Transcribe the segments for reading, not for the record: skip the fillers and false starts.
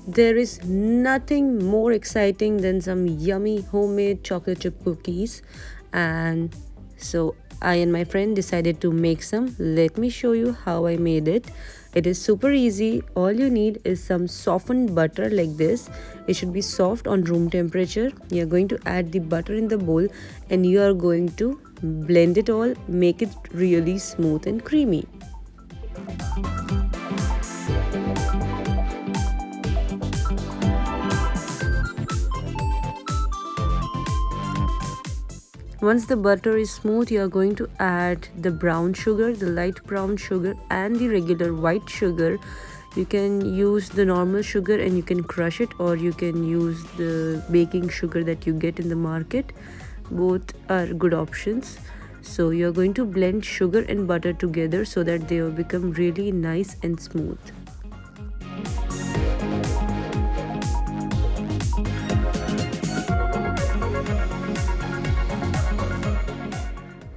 There is nothing more exciting than some yummy homemade chocolate chip cookies. And so I and my friend decided to make some. Let me show you how I made it. It is super easy. All you need is some softened butter like this. It should be soft on room temperature. You are going to add the butter in the bowl and you are going to blend it all, make it really smooth and creamy. Once the butter is smooth, you are going to add the brown sugar, the light brown sugar and the regular white sugar. You can use the normal sugar and you can crush it, or you can use the baking sugar that you get in the market. Both are good options. So you're going to blend sugar and butter together so that they will become really nice and smooth.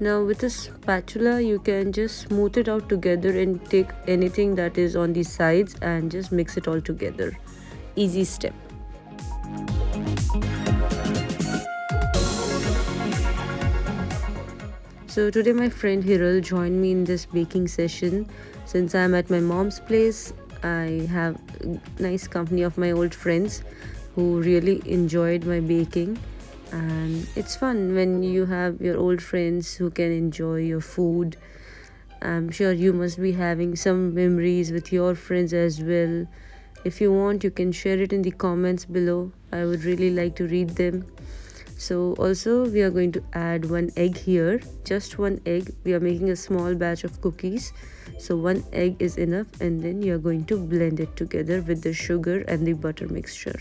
Now with a spatula you can just smooth it out together and take anything that is on the sides and just mix it all together. Easy step. So today my friend Hiral joined me in this baking session. Since I'm at my mom's place, I have a nice company of my old friends who really enjoyed my baking. And it's fun when you have your old friends who can enjoy your food. I'm sure you must be having some memories with your friends as well. If you want, you can share it in the comments below. I would really like to read them. So also we are going to add one egg here, just one egg. We are making a small batch of cookies, so one egg is enough, and then you are going to blend it together with the sugar and the butter mixture.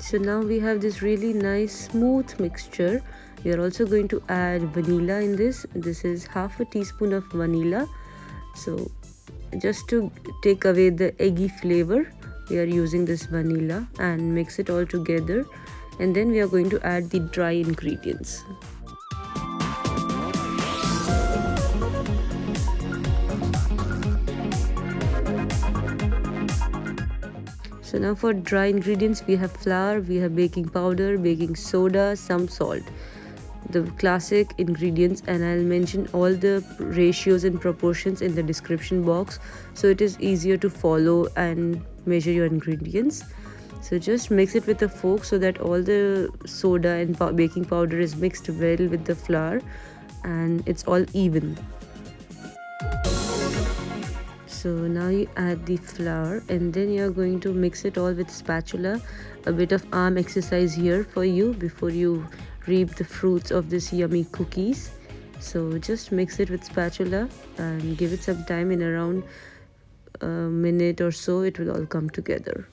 So now we have this really nice smooth mixture. We are also going to add vanilla in this. This is half a teaspoon of vanilla. So just to take away the eggy flavor, we are using this vanilla and mix it all together. And then we are going to add the dry ingredients. So now for dry ingredients, we have flour, we have baking powder, baking soda, some salt. The classic ingredients, and I'll mention all the ratios and proportions in the description box so it is easier to follow and measure your ingredients. So just mix it with a fork so that all the soda and baking powder is mixed well with the flour and it's all even. So now you add the flour and then you're going to mix it all with spatula. A bit of arm exercise here for you before you reap the fruits of this yummy cookies. So just mix it with spatula and give it some time. In around a minute or so it will all come together.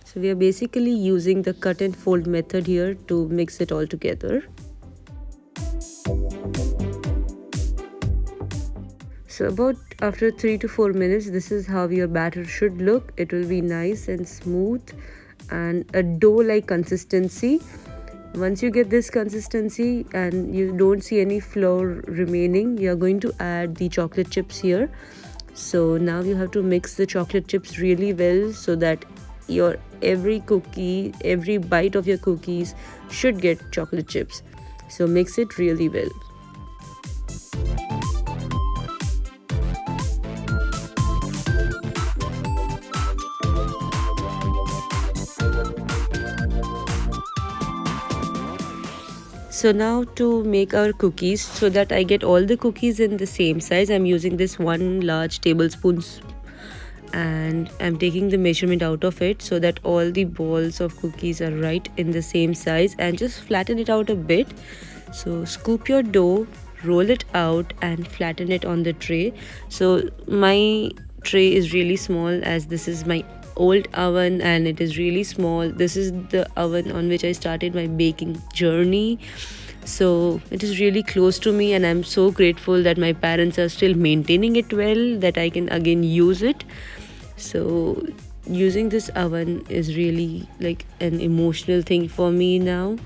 So we are basically using the cut and fold method here to mix it all together. So about after 3 to 4 minutes, this is how your batter should look. It will be nice and smooth and a dough-like consistency. Once you get this consistency and you don't see any flour remaining, you are going to add the chocolate chips here. So now you have to mix the chocolate chips really well so that your every cookie, every bite of your cookies should get chocolate chips. So mix it really well. So now to make our cookies, so that I get all the cookies in the same size, I'm using this 1 large tablespoon and I'm taking the measurement out of it so that all the balls of cookies are right in the same size, and just flatten it out a bit. So scoop your dough, roll it out and flatten it on the tray. So my tray is really small as this is my old oven and it is really small. This is the oven on which I started my baking journey. So it is really close to me, and I'm so grateful that my parents are still maintaining it well, that I can again use it. So using this oven is really like an emotional thing for me now.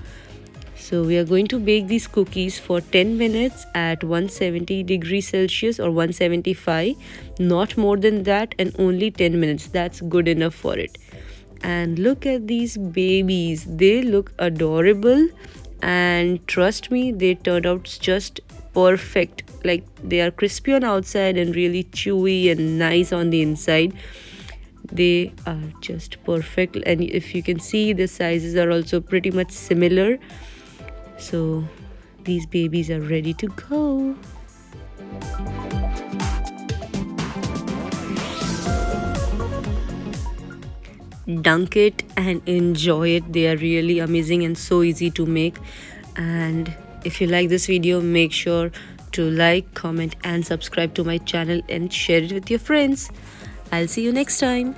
So we are going to bake these cookies for 10 minutes at 170 degrees Celsius or 175, not more than that, and only 10 minutes. That's good enough for it. And look at these babies. They look adorable, and trust me, they turned out just perfect. Like they are crispy on outside and really chewy and nice on the inside. They are just perfect, and if you can see, the sizes are also pretty much similar. So these babies are ready to go. Dunk it and enjoy it. They are really amazing and so easy to make. And if you like this video, make sure to like, comment and subscribe to my channel and share it with your friends. I'll see you next time.